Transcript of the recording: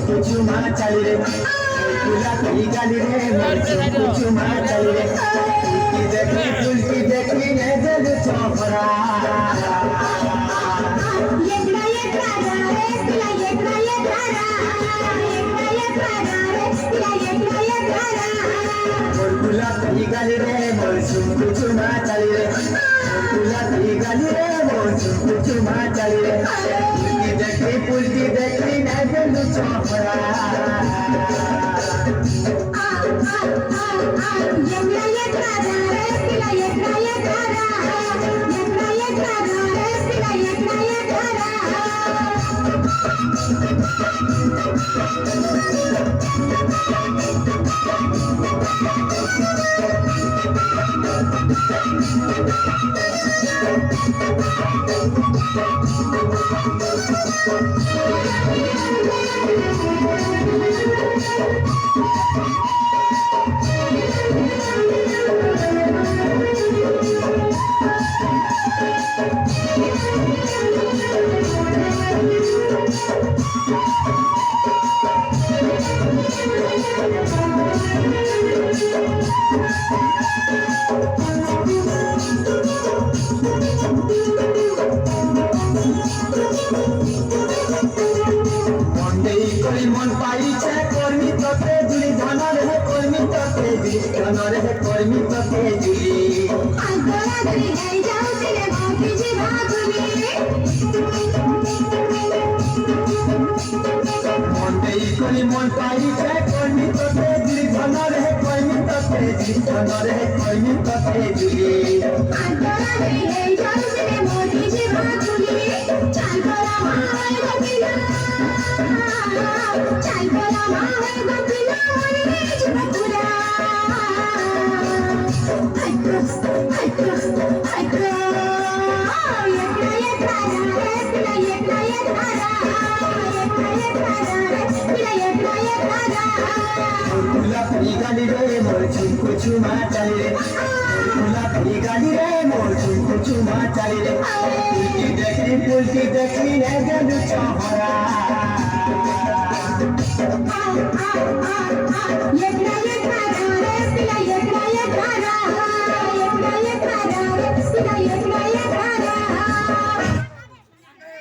चुमा चली रे गुलाबी गाली रे मोर चुमा चली रे फुलकी देखी ने दिल चौपड़ा गुलाबी गाली रे मोर चुमा चली रे गुलाबी गाली रे मोर चुमा चली रे फुलकी देखी ने दिल चौपड़ा मन पाइछे कर्मी तोते जुली धनर है कर्मी तोते जुली धनर है कर्मी तोते जुली आगरा जुली गई जाऊ तेरे बाकी जी भागुनी मन देई कोई मन पाइछे कर्मी तोते जुली धनर है कर्मी तोते जुली धनर है कर्मी तोते जुली आगरा जुली गई जाऊ तेरे बाकी जी भागुनी चल बोला माय गोपिला चल बोला माय गोपिला मोरे जुबकुरा गुलाबी गाली रे मोर चुमा चली रे गुलाबी गाली रे मोर चुमा चली रे फुलकी देखी ने दिल चौपड़ा